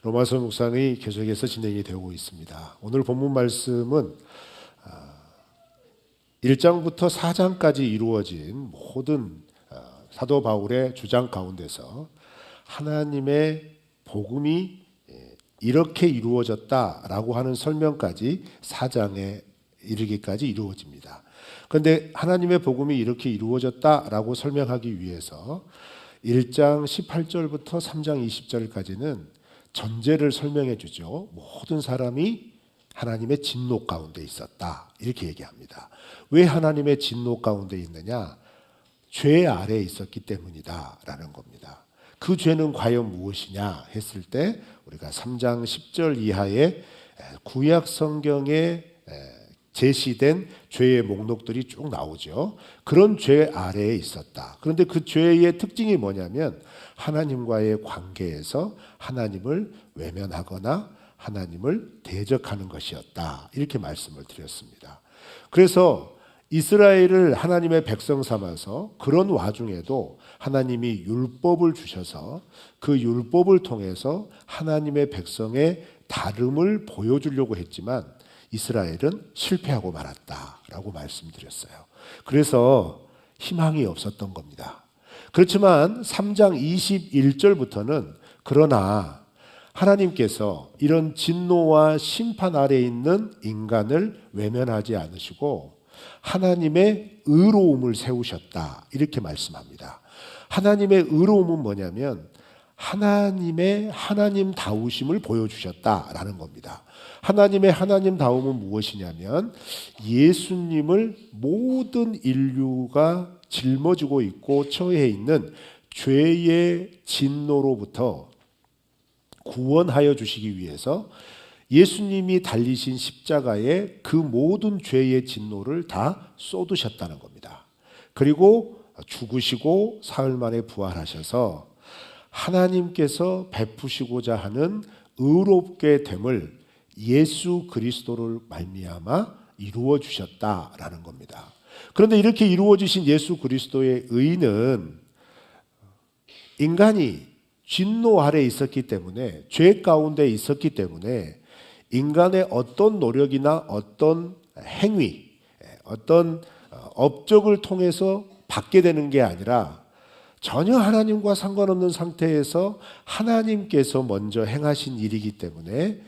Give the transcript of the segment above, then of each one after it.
로마서 묵상이 계속해서 진행이 되고 있습니다. 오늘 본문 말씀은 1장부터 4장까지 이루어진 모든 사도 바울의 주장 가운데서 하나님의 복음이 이렇게 이루어졌다라고 하는 설명까지 4장에 이르기까지 이루어집니다. 그런데 하나님의 복음이 이렇게 이루어졌다라고 설명하기 위해서 1장 18절부터 3장 20절까지는 전제를 설명해 주죠. 모든 사람이 하나님의 진노 가운데 있었다. 이렇게 얘기합니다. 왜 하나님의 진노 가운데 있느냐? 죄 아래에 있었기 때문이다 라는 겁니다. 그 죄는 과연 무엇이냐 했을 때 우리가 3장 10절 이하의 구약 성경에 제시된 죄의 목록들이 쭉 나오죠. 그런 죄 아래에 있었다. 그런데 그 죄의 특징이 뭐냐면 하나님과의 관계에서 하나님을 외면하거나 하나님을 대적하는 것이었다. 이렇게 말씀을 드렸습니다. 그래서 이스라엘을 하나님의 백성 삼아서 그런 와중에도 하나님이 율법을 주셔서 그 율법을 통해서 하나님의 백성의 다름을 보여주려고 했지만 이스라엘은 실패하고 말았다라고 말씀드렸어요. 그래서 희망이 없었던 겁니다. 그렇지만 3장 21절부터는 그러나 하나님께서 이런 진노와 심판 아래에 있는 인간을 외면하지 않으시고 하나님의 의로움을 세우셨다. 이렇게 말씀합니다. 하나님의 의로움은 뭐냐면 하나님의 하나님다우심을 보여주셨다라는 겁니다. 하나님의 하나님다움은 무엇이냐면 예수님을 모든 인류가 짊어지고 있고 처해 있는 죄의 진노로부터 구원하여 주시기 위해서 예수님이 달리신 십자가에 그 모든 죄의 진노를 다 쏟으셨다는 겁니다. 그리고 죽으시고 사흘 만에 부활하셔서 하나님께서 베푸시고자 하는 의롭게 됨을 예수 그리스도를 말미암아 이루어 주셨다라는 겁니다. 그런데 이렇게 이루어지신 예수 그리스도의 의는 인간이 진노 아래에 있었기 때문에 죄 가운데 있었기 때문에 인간의 어떤 노력이나 어떤 행위, 어떤 업적을 통해서 받게 되는 게 아니라 전혀 하나님과 상관없는 상태에서 하나님께서 먼저 행하신 일이기 때문에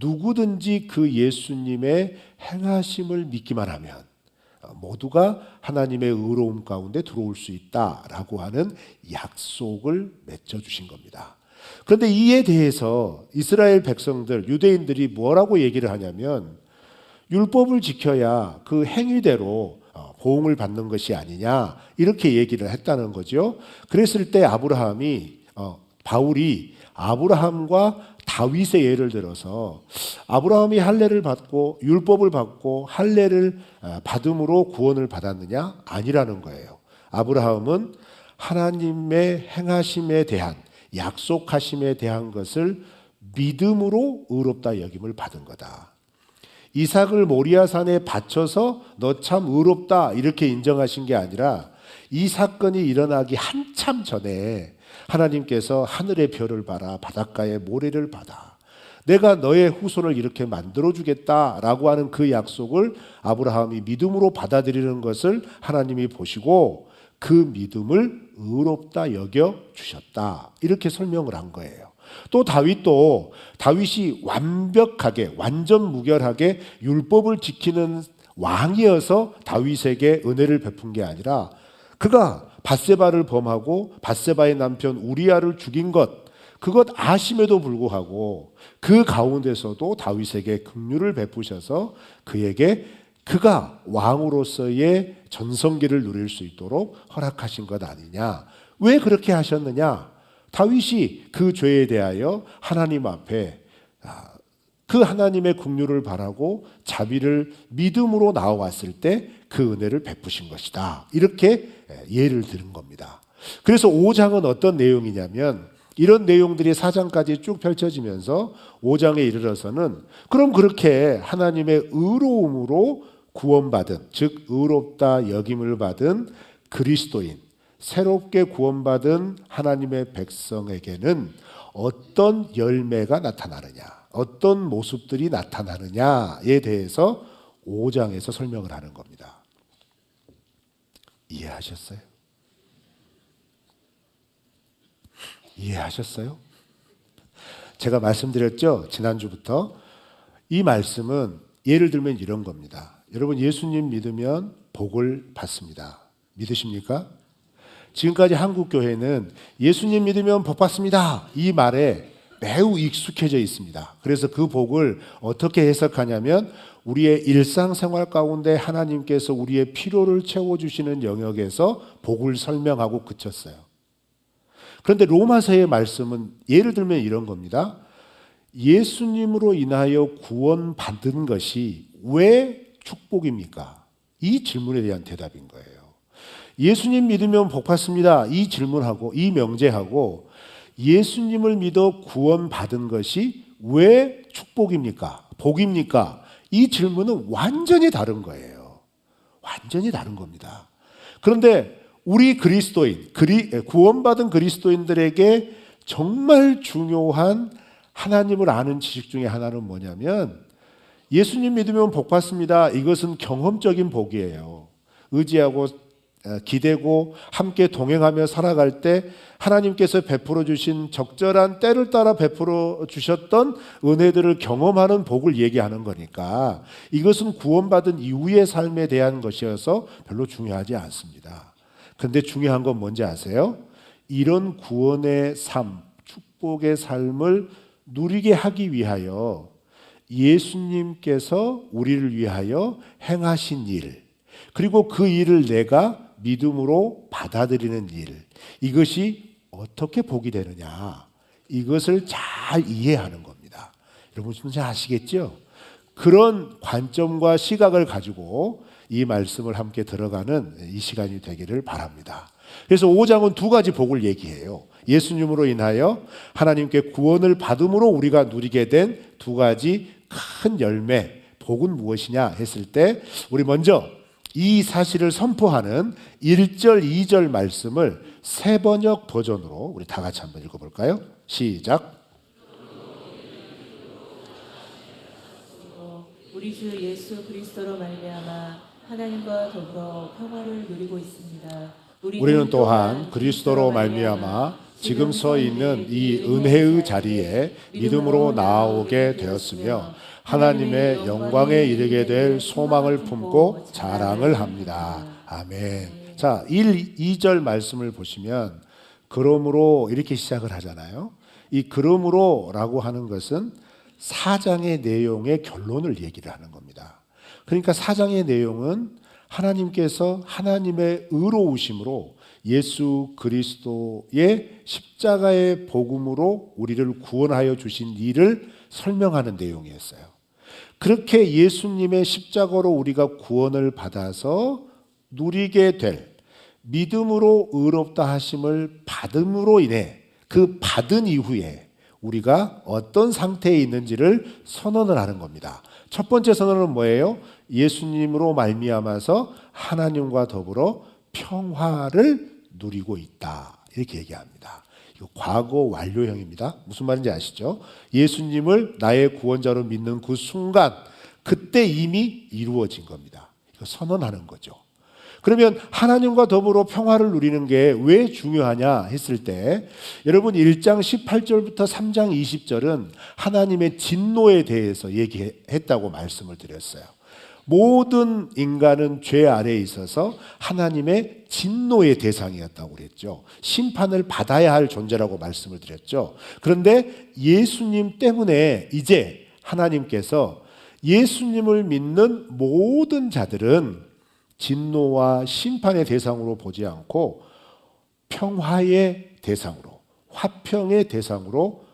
누구든지 그 예수님의 행하심을 믿기만 하면 모두가 하나님의 의로움 가운데 들어올 수 있다라고 하는 약속을 맺어주신 겁니다. 그런데 이에 대해서 이스라엘 백성들, 유대인들이 뭐라고 얘기를 하냐면 율법을 지켜야 그 행위대로 보응을 받는 것이 아니냐 이렇게 얘기를 했다는 거죠. 그랬을 때 바울이 아브라함과 다윗의 예를 들어서 아브라함이 할례를 받고 율법을 받고 할례를 받음으로 구원을 받았느냐? 아니라는 거예요. 아브라함은 하나님의 행하심에 대한 약속하심에 대한 것을 믿음으로 의롭다 여김을 받은 거다. 이삭을 모리아산에 바쳐서 너 참 의롭다 이렇게 인정하신 게 아니라 이 사건이 일어나기 한참 전에 하나님께서 하늘의 별을 봐라 바닷가의 모래를 봐라 내가 너의 후손을 이렇게 만들어주겠다라고 하는 그 약속을 아브라함이 믿음으로 받아들이는 것을 하나님이 보시고 그 믿음을 의롭다 여겨주셨다 이렇게 설명을 한 거예요. 또 다윗이 완벽하게 완전 무결하게 율법을 지키는 왕이어서 다윗에게 은혜를 베푼 게 아니라 그가 밧세바를 범하고 밧세바의 남편 우리아를 죽인 그것 아심에도 불구하고 그 가운데서도 다윗에게 긍휼을 베푸셔서 그가 왕으로서의 전성기를 누릴 수 있도록 허락하신 것 아니냐. 왜 그렇게 하셨느냐? 다윗이 그 죄에 대하여 하나님 앞에 그 하나님의 긍휼을 바라고 자비를 믿음으로 나아왔을 때 그 은혜를 베푸신 것이다. 이렇게 예를 들은 겁니다. 그래서 5장은 어떤 내용이냐면 이런 내용들이 4장까지 쭉 펼쳐지면서 5장에 이르러서는 그럼 그렇게 하나님의 의로움으로 구원받은 즉 의롭다 여김을 받은 그리스도인 새롭게 구원받은 하나님의 백성에게는 어떤 열매가 나타나느냐, 어떤 모습들이 나타나느냐에 대해서 5장에서 설명을 하는 겁니다. 이해하셨어요? 이해하셨어요? 제가 말씀드렸죠? 지난주부터. 이 말씀은 예를 들면 이런 겁니다. 여러분, 예수님 믿으면 복을 받습니다. 믿으십니까? 지금까지 한국 교회는 예수님 믿으면 복 받습니다, 이 말에 매우 익숙해져 있습니다. 그래서 그 복을 어떻게 해석하냐면 우리의 일상생활 가운데 하나님께서 우리의 필요를 채워주시는 영역에서 복을 설명하고 그쳤어요. 그런데 로마서의 말씀은 예를 들면 이런 겁니다. 예수님으로 인하여 구원받은 것이 왜 축복입니까? 이 질문에 대한 대답인 거예요. 예수님 믿으면 복 받습니다, 이 질문하고 이 명제하고 예수님을 믿어 구원받은 것이 왜 축복입니까? 복입니까? 이 질문은 완전히 다른 거예요. 완전히 다른 겁니다. 그런데 우리 그리스도인, 구원받은 그리스도인들에게 정말 중요한 하나님을 아는 지식 중에 하나는 뭐냐면 예수님 믿으면 복 받습니다, 이것은 경험적인 복이에요. 의지하고 기대고 함께 동행하며 살아갈 때 하나님께서 베풀어 주신 적절한 때를 따라 베풀어 주셨던 은혜들을 경험하는 복을 얘기하는 거니까 이것은 구원받은 이후의 삶에 대한 것이어서 별로 중요하지 않습니다. 그런데 중요한 건 뭔지 아세요? 이런 구원의 삶, 축복의 삶을 누리게 하기 위하여 예수님께서 우리를 위하여 행하신 일, 그리고 그 일을 내가 믿음으로 받아들이는 일, 이것이 어떻게 복이 되느냐, 이것을 잘 이해하는 겁니다. 여러분 무슨 아시겠죠? 그런 관점과 시각을 가지고 이 말씀을 함께 들어가는 이 시간이 되기를 바랍니다. 그래서 5장은 두 가지 복을 얘기해요. 예수님으로 인하여 하나님께 구원을 받음으로 우리가 누리게 된 두 가지 큰 열매, 복은 무엇이냐 했을 때 우리 먼저 이 사실을 선포하는 1절, 2절 말씀을 새번역 버전으로 우리 다 같이 한번 읽어볼까요? 시작. 우리 주 예수 그리스도로 말미암아 하나님과 더불어 평화를 누리고 있습니다. 우리는 또한 그리스도로 말미암아 지금 서 있는 이 은혜의 자리에 믿음으로 나아오게 되었으며 하나님의 영광에 이르게 될 소망을 품고 자랑을 합니다. 아멘. 자, 1, 2절 말씀을 보시면 그러므로 이렇게 시작을 하잖아요. 이 그러므로라고 하는 것은 4장의 내용의 결론을 얘기를 하는 겁니다. 그러니까 4장의 내용은 하나님께서 하나님의 의로우심으로 예수 그리스도의 십자가의 복음으로 우리를 구원하여 주신 일을 설명하는 내용이었어요. 그렇게 예수님의 십자가로 우리가 구원을 받아서 누리게 될 믿음으로 의롭다 하심을 받음으로 인해 그 받은 이후에 우리가 어떤 상태에 있는지를 선언을 하는 겁니다. 첫 번째 선언은 뭐예요? 예수님으로 말미암아서 하나님과 더불어 평화를 누리고 있다, 이렇게 얘기합니다. 이거 과거 완료형입니다. 무슨 말인지 아시죠? 예수님을 나의 구원자로 믿는 그 순간, 그때 이미 이루어진 겁니다. 이거 선언하는 거죠. 그러면 하나님과 더불어 평화를 누리는 게 왜 중요하냐 했을 때 여러분 1장 18절부터 3장 20절은 하나님의 진노에 대해서 얘기했다고 말씀을 드렸어요. 모든 인간은 죄 아래에 있어서 하나님의 진노의 대상이었다고 그랬죠. 심판을 받아야 할 존재라고 말씀을 드렸죠. 그런데 예수님 때문에 이제 하나님께서 예수님을 믿는 모든 자들은 진노와 심판의 대상으로 보지 않고 평화의 대상으로, 화평의 대상으로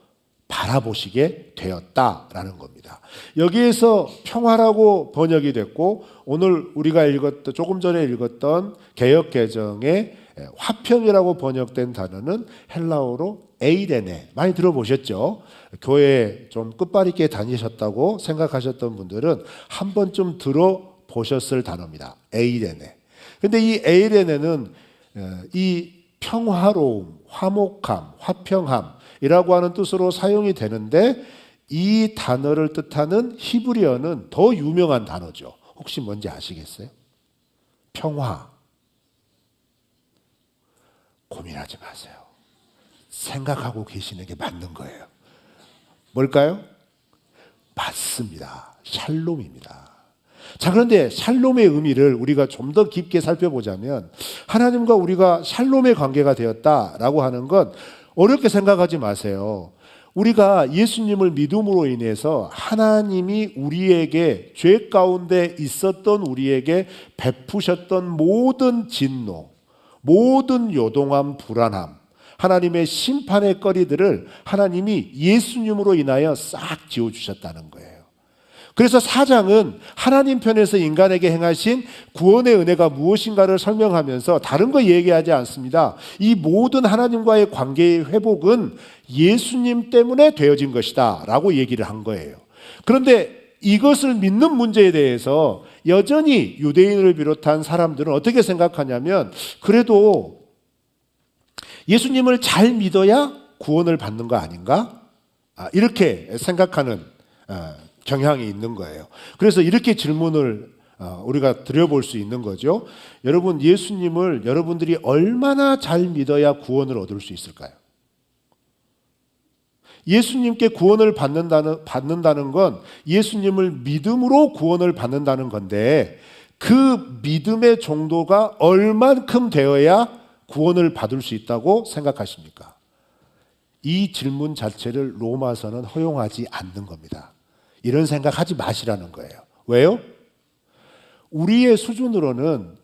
바라보시게 되었다라는 겁니다. 여기에서 평화라고 번역이 됐고 오늘 우리가 읽었던, 조금 전에 읽었던 개역개정의 화평이라고 번역된 단어는 헬라어로 에이레네, 많이 들어보셨죠? 교회 좀 끝발 있게 다니셨다고 생각하셨던 분들은 한 번쯤 들어보셨을 단어입니다. 에이레네. 근데 이 에이레네는 이 평화로움, 화목함, 화평함, 이라고 하는 뜻으로 사용이 되는데 이 단어를 뜻하는 히브리어는 더 유명한 단어죠. 혹시 뭔지 아시겠어요? 평화. 고민하지 마세요. 생각하고 계시는 게 맞는 거예요. 뭘까요? 맞습니다. 샬롬입니다. 자, 그런데 샬롬의 의미를 우리가 좀 더 깊게 살펴보자면 하나님과 우리가 샬롬의 관계가 되었다라고 하는 건 어렵게 생각하지 마세요. 우리가 예수님을 믿음으로 인해서 하나님이 우리에게 죄 가운데 있었던 우리에게 베푸셨던 모든 진노, 모든 요동함, 불안함, 하나님의 심판의 거리들을 하나님이 예수님으로 인하여 싹 지워주셨다는 거예요. 그래서 4장은 하나님 편에서 인간에게 행하신 구원의 은혜가 무엇인가를 설명하면서 다른 거 얘기하지 않습니다. 이 모든 하나님과의 관계의 회복은 예수님 때문에 되어진 것이다 라고 얘기를 한 거예요. 그런데 이것을 믿는 문제에 대해서 여전히 유대인을 비롯한 사람들은 어떻게 생각하냐면 그래도 예수님을 잘 믿어야 구원을 받는 거 아닌가? 이렇게 생각하는 경향이 있는 거예요. 그래서 이렇게 질문을 우리가 드려볼 수 있는 거죠. 여러분, 예수님을 여러분들이 얼마나 잘 믿어야 구원을 얻을 수 있을까요? 예수님께 구원을 받는다는 건 예수님을 믿음으로 구원을 받는다는 건데 그 믿음의 정도가 얼만큼 되어야 구원을 받을 수 있다고 생각하십니까? 이 질문 자체를 로마서는 허용하지 않는 겁니다. 이런 생각하지 마시라는 거예요. 왜요? 우리의 수준으로는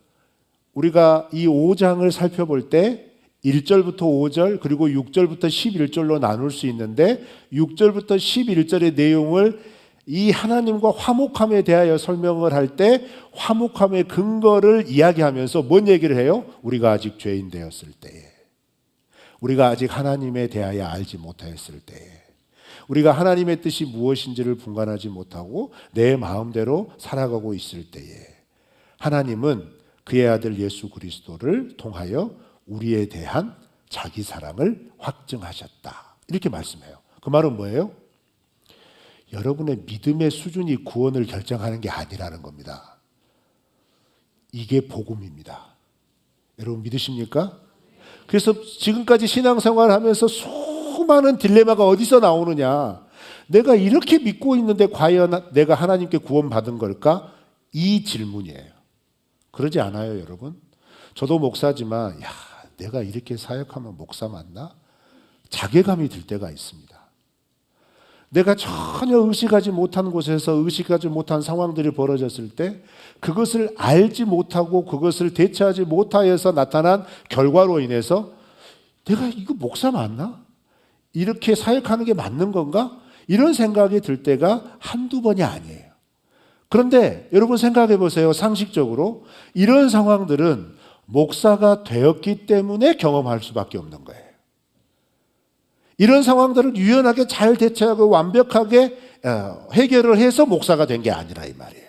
우리가 이 5장을 살펴볼 때 1절부터 5절 그리고 6절부터 11절로 나눌 수 있는데 6절부터 11절의 내용을 이 하나님과 화목함에 대하여 설명을 할 때 화목함의 근거를 이야기하면서 뭔 얘기를 해요? 우리가 아직 죄인 되었을 때에, 우리가 아직 하나님에 대하여 알지 못하였을 때에, 우리가 하나님의 뜻이 무엇인지를 분간하지 못하고 내 마음대로 살아가고 있을 때에 하나님은 그의 아들 예수 그리스도를 통하여 우리에 대한 자기 사랑을 확증하셨다. 이렇게 말씀해요. 그 말은 뭐예요? 여러분의 믿음의 수준이 구원을 결정하는 게 아니라는 겁니다. 이게 복음입니다. 여러분 믿으십니까? 그래서 지금까지 신앙생활을 하면서 수많은 딜레마가 어디서 나오느냐? 내가 이렇게 믿고 있는데 과연 내가 하나님께 구원받은 걸까? 이 질문이에요. 그러지 않아요, 여러분? 저도 목사지만 내가 이렇게 사역하면 목사 맞나? 자괴감이 들 때가 있습니다. 내가 전혀 의식하지 못한 곳에서 의식하지 못한 상황들이 벌어졌을 때 그것을 알지 못하고 그것을 대처하지 못하여서 나타난 결과로 인해서 내가 이거 목사 맞나? 이렇게 사역하는 게 맞는 건가? 이런 생각이 들 때가 한두 번이 아니에요. 그런데 여러분 생각해 보세요. 상식적으로 이런 상황들은 목사가 되었기 때문에 경험할 수밖에 없는 거예요. 이런 상황들을 유연하게 잘 대처하고 완벽하게 해결을 해서 목사가 된 게 아니라 이 말이에요.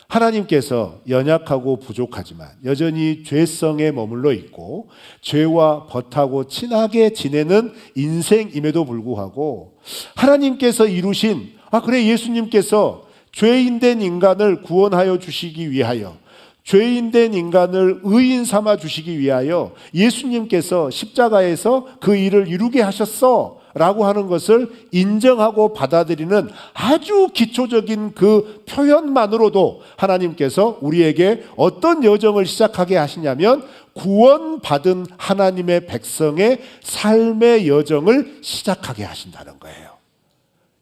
하나님께서 연약하고 부족하지만 여전히 죄성에 머물러 있고 죄와 벗하고 친하게 지내는 인생임에도 불구하고 하나님께서 이루신 그래 예수님께서 죄인된 인간을 구원하여 주시기 위하여 죄인된 인간을 의인 삼아 주시기 위하여 예수님께서 십자가에서 그 일을 이루게 하셨어 라고 하는 것을 인정하고 받아들이는 아주 기초적인 그 표현만으로도 하나님께서 우리에게 어떤 여정을 시작하게 하시냐면 구원받은 하나님의 백성의 삶의 여정을 시작하게 하신다는 거예요.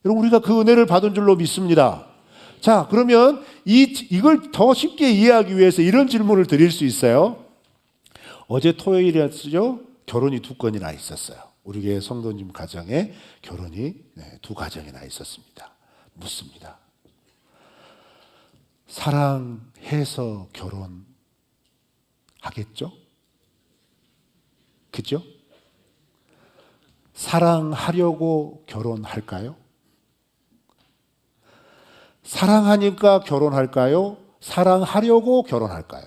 여러분 우리가 그 은혜를 받은 줄로 믿습니다. 자, 그러면 이걸 더 쉽게 이해하기 위해서 이런 질문을 드릴 수 있어요. 어제 토요일이었죠? 결혼이 2건이나 있었어요. 우리 교회 성도님 가정에 결혼이 2가정이나 있었습니다. 묻습니다. 사랑해서 결혼하겠죠? 그죠? 사랑하려고 결혼할까요? 사랑하니까 결혼할까요? 사랑하려고 결혼할까요?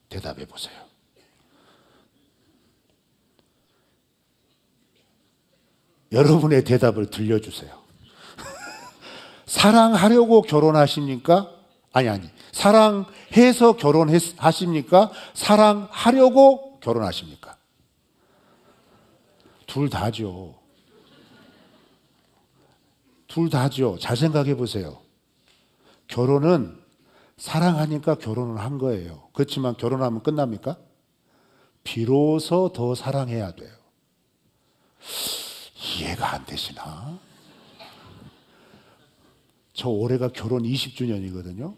대답해 보세요. 여러분의 대답을 들려주세요. 사랑하려고 결혼하십니까? 아니. 사랑해서 결혼하십니까? 사랑하려고 결혼하십니까? 둘 다죠. 둘 다죠. 잘 생각해 보세요. 결혼은 사랑하니까 결혼을 한 거예요. 그렇지만 결혼하면 끝납니까? 비로소 더 사랑해야 돼요. 이해가 안 되시나? 저 올해가 결혼 20주년이거든요.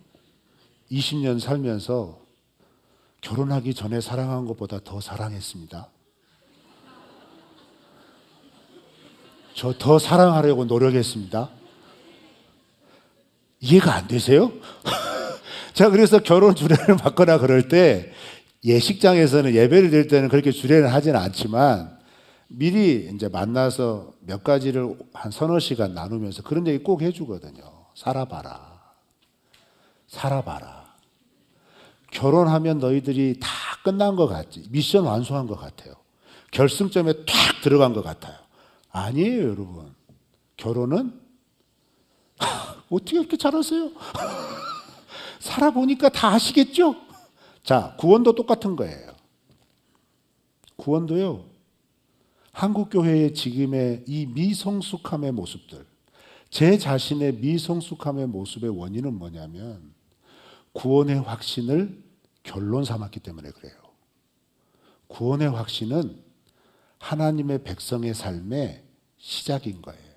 20년 살면서 결혼하기 전에 사랑한 것보다 더 사랑했습니다. 저 더 사랑하려고 노력했습니다. 이해가 안 되세요? 자, 그래서 결혼 주례를 받거나 그럴 때 예식장에서는 예배를 드릴 때는 그렇게 주례를 하지는 않지만 미리 이제 만나서 몇 가지를 한 서너 시간 나누면서 그런 얘기 꼭 해주거든요. 살아봐라. 살아봐라. 결혼하면 너희들이 다 끝난 것 같지. 미션 완수한 것 같아요. 결승점에 탁 들어간 것 같아요. 아니에요, 여러분. 결혼은 어떻게 이렇게 잘하세요? 살아보니까 다 아시겠죠? 자, 구원도 똑같은 거예요. 구원도요. 한국교회의 지금의 이 미성숙함의 모습들, 제 자신의 미성숙함의 모습의 원인은 뭐냐면 구원의 확신을 결론 삼았기 때문에 그래요. 구원의 확신은 하나님의 백성의 삶의 시작인 거예요.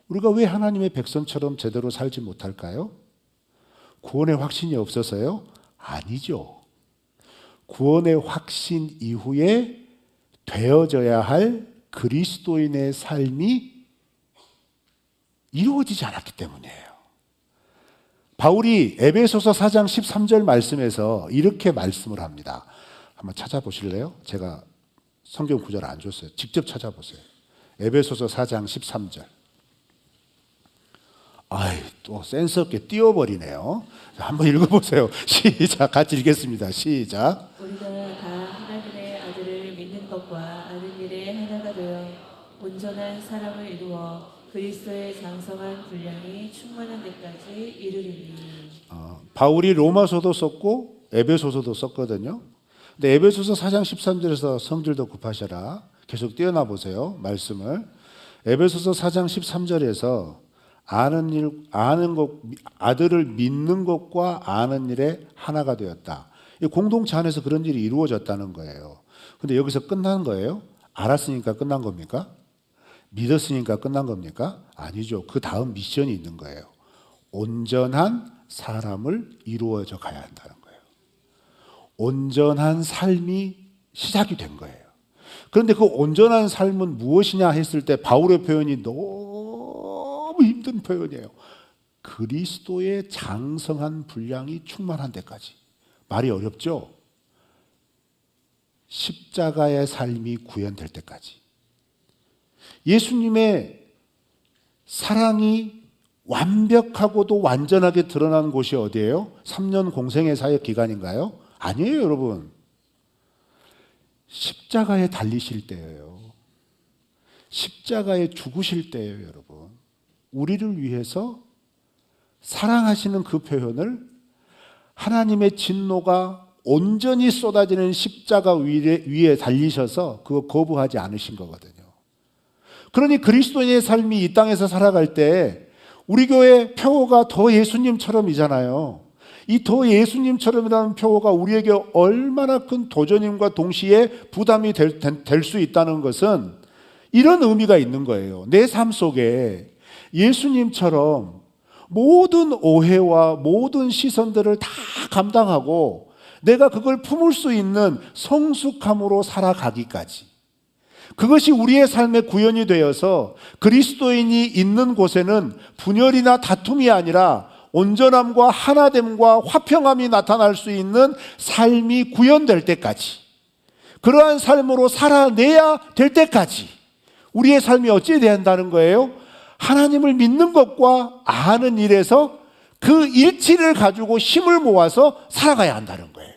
우리가 왜 하나님의 백성처럼 제대로 살지 못할까요? 구원의 확신이 없어서요? 아니죠. 구원의 확신 이후에 되어져야 할 그리스도인의 삶이 이루어지지 않았기 때문이에요. 바울이 에베소서 4장 13절 말씀에서 이렇게 말씀을 합니다. 한번 찾아보실래요? 제가 성경 구절 안 줬어요. 직접 찾아보세요. 에베소서 4장 13절. 아이, 또 센스 없게 띄워버리네요. 한번 읽어보세요. 시작. 같이 읽겠습니다. 시작. 우리가 다 하나님의 아들을 믿는 것과 아는 일에 하나가 되어 온전한 사람을 이루어 그리스도의 장성한 분량이 충만한 데까지 이르리니. 바울이 로마서도 썼고 에베소서도 썼거든요. 근데 에베소서 4장 13절에서 성질도 급하셔라. 계속 띄어나 보세요. 말씀을. 에베소서 4장 13절에서 아는 것, 아들을 믿는 것과 아는 일에 하나가 되었다. 공동체 안에서 그런 일이 이루어졌다는 거예요. 근데 여기서 끝난 거예요? 알았으니까 끝난 겁니까? 믿었으니까 끝난 겁니까? 아니죠. 그 다음 미션이 있는 거예요. 온전한 사람을 이루어져 가야 한다는 거예요. 온전한 삶이 시작이 된 거예요. 그런데 그 온전한 삶은 무엇이냐 했을 때 바울의 표현이 너무 힘든 표현이에요. 그리스도의 장성한 분량이 충만한 데까지. 말이 어렵죠? 십자가의 삶이 구현될 때까지. 예수님의 사랑이 완벽하고도 완전하게 드러난 곳이 어디예요? 3년 공생의 사역 기간인가요? 아니에요, 여러분. 십자가에 달리실 때예요. 십자가에 죽으실 때예요, 여러분. 우리를 위해서 사랑하시는 그 표현을 하나님의 진노가 온전히 쏟아지는 십자가 위에 달리셔서 그거 거부하지 않으신 거거든요. 그러니 그리스도인의 삶이 이 땅에서 살아갈 때 우리 교회 표어가 더 예수님처럼이잖아요. 이 더 예수님처럼이라는 표어가 우리에게 얼마나 큰 도전임과 동시에 부담이 될 수 있다는 것은 이런 의미가 있는 거예요. 내 삶 속에 예수님처럼 모든 오해와 모든 시선들을 다 감당하고 내가 그걸 품을 수 있는 성숙함으로 살아가기까지. 그것이 우리의 삶의 구현이 되어서 그리스도인이 있는 곳에는 분열이나 다툼이 아니라 온전함과 하나됨과 화평함이 나타날 수 있는 삶이 구현될 때까지, 그러한 삶으로 살아내야 될 때까지 우리의 삶이 어찌 된다는 거예요? 하나님을 믿는 것과 아는 일에서 그 일치를 가지고 힘을 모아서 살아가야 한다는 거예요.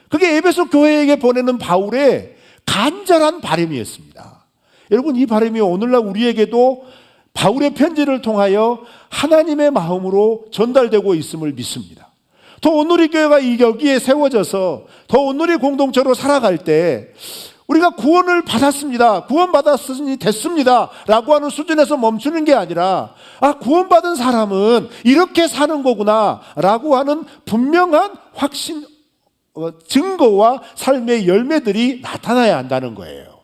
그게 에베소 교회에게 보내는 바울의 간절한 바람이었습니다. 여러분, 이 바람이 오늘날 우리에게도 바울의 편지를 통하여 하나님의 마음으로 전달되고 있음을 믿습니다. 더 온누리 교회가 여기에 세워져서 더 온누리 공동체로 살아갈 때 우리가 구원을 받았습니다, 구원받았으니 됐습니다 라고 하는 수준에서 멈추는 게 아니라 구원받은 사람은 이렇게 사는 거구나 라고 하는 분명한 확신, 증거와 삶의 열매들이 나타나야 한다는 거예요.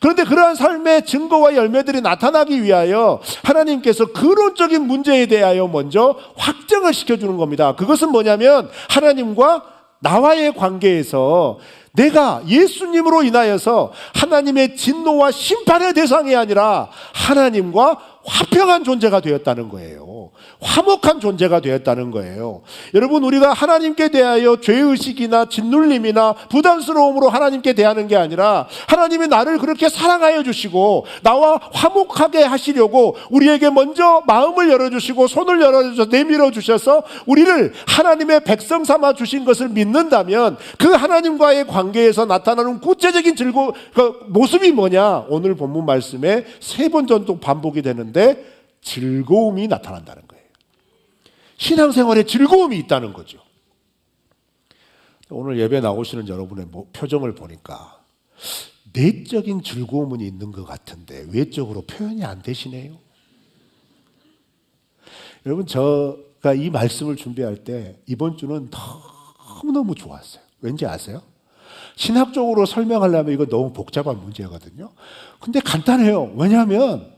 그런데 그러한 삶의 증거와 열매들이 나타나기 위하여 하나님께서 근원적인 문제에 대하여 먼저 확정을 시켜주는 겁니다. 그것은 뭐냐면 하나님과 나와의 관계에서 내가 예수님으로 인하여서 하나님의 진노와 심판의 대상이 아니라 하나님과 화평한 존재가 되었다는 거예요. 화목한 존재가 되었다는 거예요. 여러분, 우리가 하나님께 대하여 죄의식이나 짓눌림이나 부담스러움으로 하나님께 대하는 게 아니라 하나님이 나를 그렇게 사랑하여 주시고 나와 화목하게 하시려고 우리에게 먼저 마음을 열어주시고 손을 열어주셔서 내밀어 주셔서 우리를 하나님의 백성 삼아 주신 것을 믿는다면 그 하나님과의 관계에서 나타나는 구체적인 즐거움, 그 모습이 뭐냐? 오늘 본문 말씀에 3번 정도 반복이 되는데 즐거움이 나타난다는 거예요. 신앙생활에 즐거움이 있다는 거죠. 오늘 예배 나오시는 여러분의 표정을 보니까 내적인 즐거움은 있는 것 같은데 외적으로 표현이 안 되시네요. 여러분, 제가 이 말씀을 준비할 때 이번 주는 너무너무 좋았어요. 왠지 아세요? 신학적으로 설명하려면 이거 너무 복잡한 문제거든요. 근데 간단해요. 왜냐하면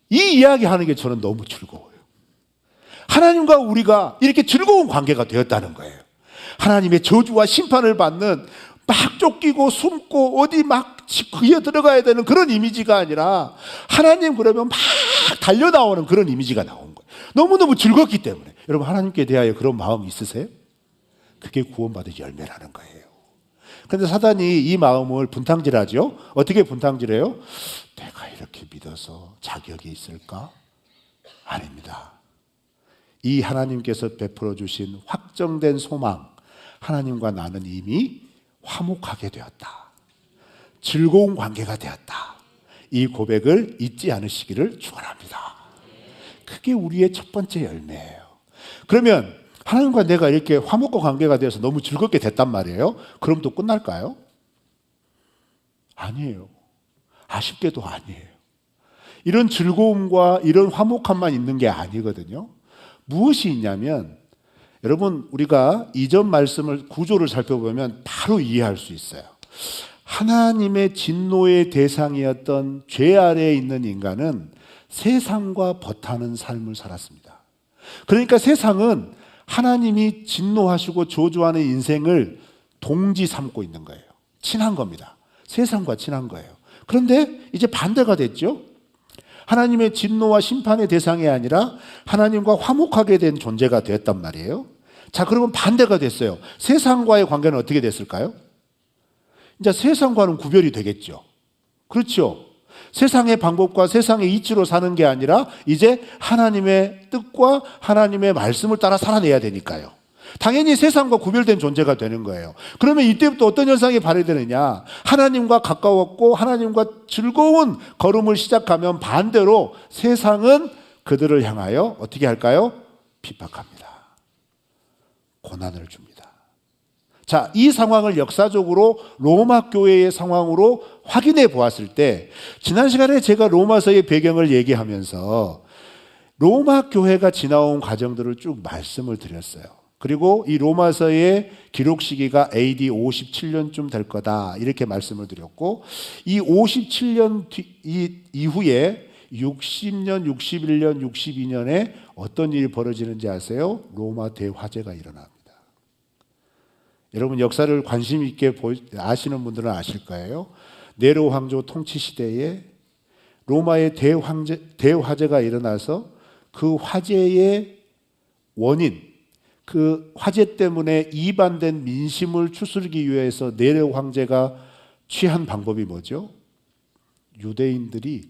이 이야기 하는 게 저는 너무 즐거워요. 하나님과 우리가 이렇게 즐거운 관계가 되었다는 거예요. 하나님의 저주와 심판을 받는 막 쫓기고 숨고 어디 막 그에 들어가야 되는 그런 이미지가 아니라 하나님 그러면 막 달려 나오는 그런 이미지가 나온 거예요. 너무너무 즐겁기 때문에. 여러분, 하나님께 대하여 그런 마음 있으세요? 그게 구원받은 열매라는 거예요. 그런데 사단이 이 마음을 분탕질하죠. 어떻게 분탕질해요? 내가 이렇게 믿어서 자격이 있을까? 아닙니다. 이 하나님께서 베풀어 주신 확정된 소망, 하나님과 나는 이미 화목하게 되었다, 즐거운 관계가 되었다, 이 고백을 잊지 않으시기를 축원합니다. 그게 우리의 첫 번째 열매예요. 그러면 하나님과 내가 이렇게 화목과 관계가 되어서 너무 즐겁게 됐단 말이에요. 그럼 또 끝날까요? 아니에요. 아쉽게도 아니에요. 이런 즐거움과 이런 화목함만 있는 게 아니거든요. 무엇이 있냐면, 여러분, 우리가 이전 말씀을 구조를 살펴보면 바로 이해할 수 있어요. 하나님의 진노의 대상이었던 죄 아래에 있는 인간은 세상과 버타는 삶을 살았습니다. 그러니까 세상은 하나님이 진노하시고 저주하는 인생을 동지 삼고 있는 거예요. 친한 겁니다. 세상과 친한 거예요. 그런데 이제 반대가 됐죠. 하나님의 진노와 심판의 대상이 아니라 하나님과 화목하게 된 존재가 되었단 말이에요. 자, 그러면 반대가 됐어요. 세상과의 관계는 어떻게 됐을까요? 이제 세상과는 구별이 되겠죠. 그렇죠. 세상의 방법과 세상의 이치로 사는 게 아니라 이제 하나님의 뜻과 하나님의 말씀을 따라 살아내야 되니까요. 당연히 세상과 구별된 존재가 되는 거예요. 그러면 이때부터 어떤 현상이 발휘되느냐? 하나님과 가까웠고 하나님과 즐거운 걸음을 시작하면 반대로 세상은 그들을 향하여 어떻게 할까요? 핍박합니다. 고난을 줍니다. 자, 이 상황을 역사적으로 로마 교회의 상황으로 확인해 보았을 때, 지난 시간에 제가 로마서의 배경을 얘기하면서 로마 교회가 지나온 과정들을 쭉 말씀을 드렸어요. 그리고 이 로마서의 기록 시기가 AD 57년쯤 될 거다, 이렇게 말씀을 드렸고, 이 57년 이후에 60년, 61년, 62년에 어떤 일이 벌어지는지 아세요? 로마 대화재가 일어납니다. 여러분, 역사를 관심 있게 아시는 분들은 아실 거예요. 네로 황조 통치 시대에 로마의 대화재가 일어나서 그 화재의 원인, 그 화재 때문에 이반된 민심을 추스르기 위해서 네로 황제가 취한 방법이 뭐죠? 유대인들이,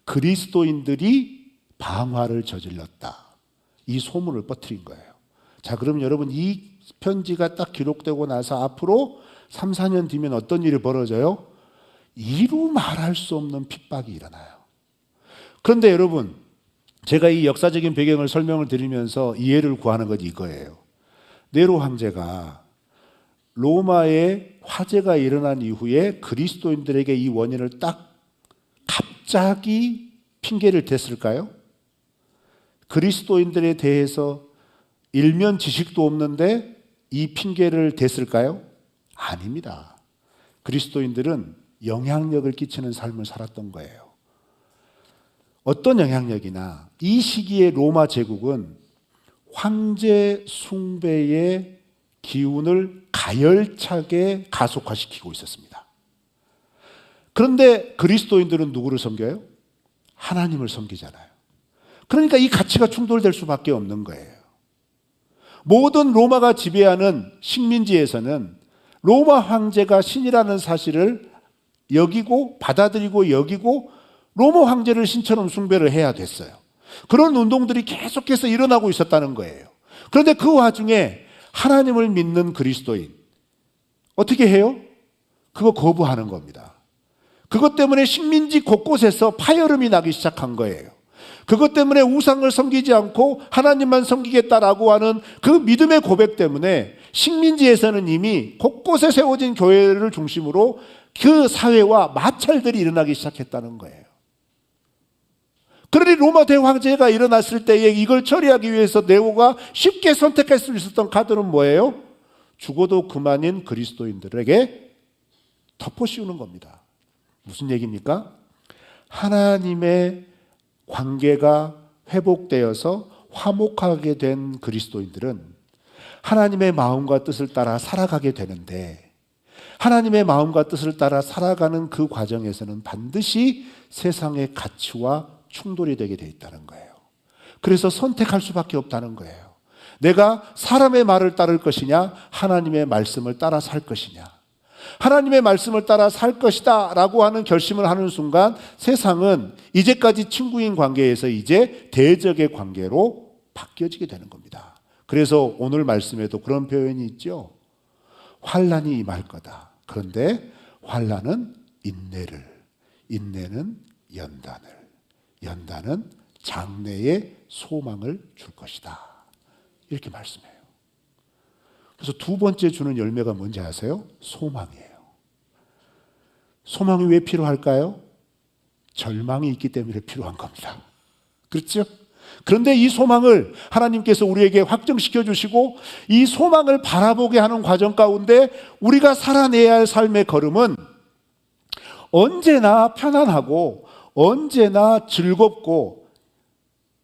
그리스도인들이 방화를 저질렀다, 이 소문을 퍼뜨린 거예요. 자, 그럼 여러분, 이 편지가 딱 기록되고 나서 앞으로 3, 4년 뒤면 어떤 일이 벌어져요? 이루 말할 수 없는 핍박이 일어나요. 그런데 여러분, 제가 이 역사적인 배경을 설명을 드리면서 이해를 구하는 건 이거예요. 네로 황제가 로마에 화재가 일어난 이후에 그리스도인들에게 이 원인을 딱 갑자기 핑계를 댔을까요? 그리스도인들에 대해서 일면 지식도 없는데 이 핑계를 댔을까요? 아닙니다. 그리스도인들은 영향력을 끼치는 삶을 살았던 거예요. 어떤 영향력이나 이 시기의 로마 제국은 황제 숭배의 기운을 가열차게 가속화시키고 있었습니다. 그런데 그리스도인들은 누구를 섬겨요? 하나님을 섬기잖아요. 그러니까 이 가치가 충돌될 수밖에 없는 거예요. 모든 로마가 지배하는 식민지에서는 로마 황제가 신이라는 사실을 여기고 받아들이고 여기고 로마 황제를 신처럼 숭배를 해야 됐어요. 그런 운동들이 계속해서 일어나고 있었다는 거예요. 그런데 그 와중에 하나님을 믿는 그리스도인 어떻게 해요? 그거 거부하는 겁니다. 그것 때문에 식민지 곳곳에서 파열음이 나기 시작한 거예요. 그것 때문에 우상을 섬기지 않고 하나님만 섬기겠다라고 하는 그 믿음의 고백 때문에 식민지에서는 이미 곳곳에 세워진 교회를 중심으로 그 사회와 마찰들이 일어나기 시작했다는 거예요. 그러니 로마 대황제가 일어났을 때에 이걸 처리하기 위해서 네로가 쉽게 선택할 수 있었던 카드는 뭐예요? 죽어도 그만인 그리스도인들에게 덮어씌우는 겁니다. 무슨 얘기입니까? 하나님의 관계가 회복되어서 화목하게 된 그리스도인들은 하나님의 마음과 뜻을 따라 살아가게 되는데, 하나님의 마음과 뜻을 따라 살아가는 그 과정에서는 반드시 세상의 가치와 충돌이 되게 돼 있다는 거예요. 그래서 선택할 수밖에 없다는 거예요. 내가 사람의 말을 따를 것이냐, 하나님의 말씀을 따라 살 것이냐. 하나님의 말씀을 따라 살 것이다 라고 하는 결심을 하는 순간 세상은 이제까지 친구인 관계에서 이제 대적의 관계로 바뀌어지게 되는 겁니다. 그래서 오늘 말씀에도 그런 표현이 있죠. 환난이 임할 거다. 그런데 환난은 인내를, 인내는 연단을, 연단은 장래의 소망을 줄 것이다. 이렇게 말씀해요. 그래서 두 번째 주는 열매가 뭔지 아세요? 소망이에요. 소망이 왜 필요할까요? 절망이 있기 때문에 필요한 겁니다. 그렇죠? 그런데 이 소망을 하나님께서 우리에게 확정시켜 주시고 이 소망을 바라보게 하는 과정 가운데 우리가 살아내야 할 삶의 걸음은 언제나 편안하고 언제나 즐겁고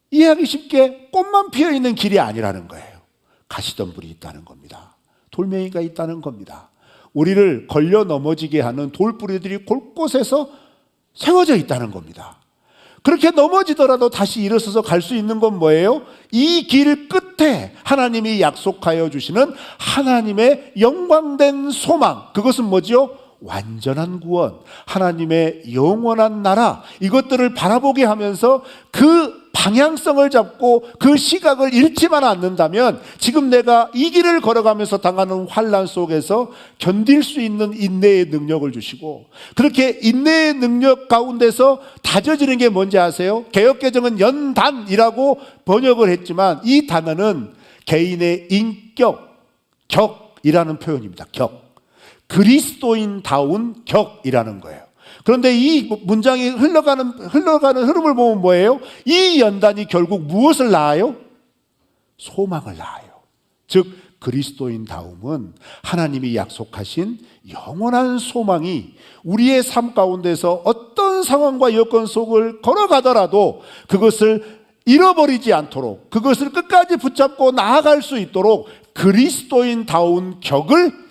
이해하기 쉽게 꽃만 피어있는 길이 아니라는 거예요. 가시덤불이 있다는 겁니다. 돌멩이가 있다는 겁니다. 우리를 걸려 넘어지게 하는 돌뿌리들이 곳곳에서 세워져 있다는 겁니다. 그렇게 넘어지더라도 다시 일어서서 갈 수 있는 건 뭐예요? 이 길 끝에 하나님이 약속하여 주시는 하나님의 영광된 소망, 그것은 뭐죠? 완전한 구원, 하나님의 영원한 나라, 이것들을 바라보게 하면서 그 방향성을 잡고 그 시각을 잃지만 않는다면 지금 내가 이 길을 걸어가면서 당하는 환난 속에서 견딜 수 있는 인내의 능력을 주시고, 그렇게 인내의 능력 가운데서 다져지는 게 뭔지 아세요? 개역개정은 연단이라고 번역을 했지만 이 단어는 개인의 인격, 격이라는 표현입니다. 격. 그리스도인다운 격이라는 거예요. 그런데 이 문장이 흘러가는 흐름을 보면 뭐예요? 이 연단이 결국 무엇을 낳아요? 소망을 낳아요. 즉 그리스도인다움은 하나님이 약속하신 영원한 소망이 우리의 삶 가운데서 어떤 상황과 여건 속을 걸어가더라도 그것을 잃어버리지 않도록, 그것을 끝까지 붙잡고 나아갈 수 있도록 그리스도인다운 격을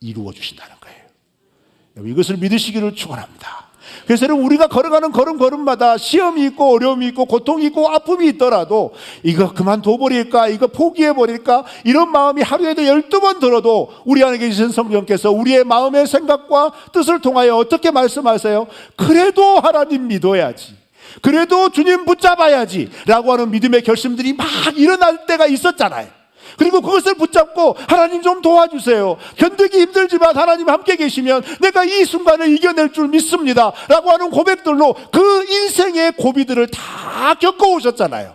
이루어 주신다는 거예요. 이것을 믿으시기를 축원합니다. 그래서 우리가 걸어가는 걸음마다 시험이 있고 어려움이 있고 고통이 있고 아픔이 있더라도 이거 그만둬버릴까, 이거 포기해버릴까, 이런 마음이 하루에도 12번 들어도 우리 안에 계신 성령께서 우리의 마음의 생각과 뜻을 통하여 어떻게 말씀하세요? 그래도 하나님 믿어야지, 그래도 주님 붙잡아야지 라고 하는 믿음의 결심들이 막 일어날 때가 있었잖아요. 그리고 그것을 붙잡고 하나님 좀 도와주세요. 견디기 힘들지만 하나님 함께 계시면 내가 이 순간을 이겨낼 줄 믿습니다 라고 하는 고백들로 그 인생의 고비들을 다 겪어오셨잖아요.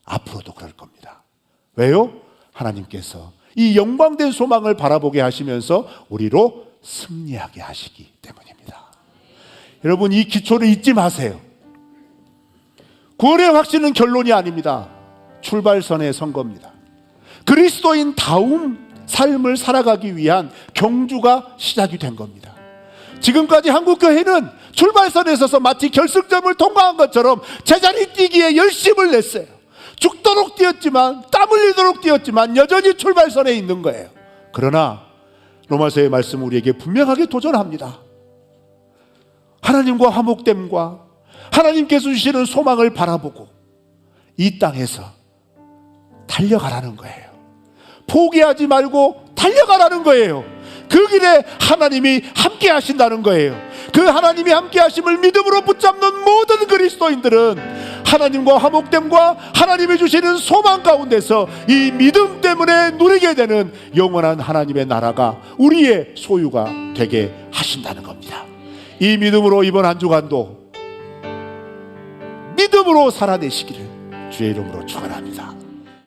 앞으로도 그럴 겁니다. 왜요? 하나님께서 이 영광된 소망을 바라보게 하시면서 우리로 승리하게 하시기 때문입니다. 여러분, 이 기초를 잊지 마세요. 구원의 확신은 결론이 아닙니다. 출발선의 선거입니다. 그리스도인 다운 삶을 살아가기 위한 경주가 시작이 된 겁니다. 지금까지 한국교회는 출발선에 서서 마치 결승점을 통과한 것처럼 제자리 뛰기에 열심을 냈어요. 죽도록 뛰었지만, 땀 흘리도록 뛰었지만 여전히 출발선에 있는 거예요. 그러나 로마서의 말씀은 우리에게 분명하게 도전합니다. 하나님과 화목됨과 하나님께서 주시는 소망을 바라보고 이 땅에서 달려가라는 거예요. 포기하지 말고 달려가라는 거예요. 그 길에 하나님이 함께 하신다는 거예요. 그 하나님이 함께 하심을 믿음으로 붙잡는 모든 그리스도인들은 하나님과 화목됨과 하나님이 주시는 소망 가운데서 이 믿음 때문에 누리게 되는 영원한 하나님의 나라가 우리의 소유가 되게 하신다는 겁니다. 이 믿음으로 이번 한 주간도 믿음으로 살아내시기를 주의 이름으로 축원합니다.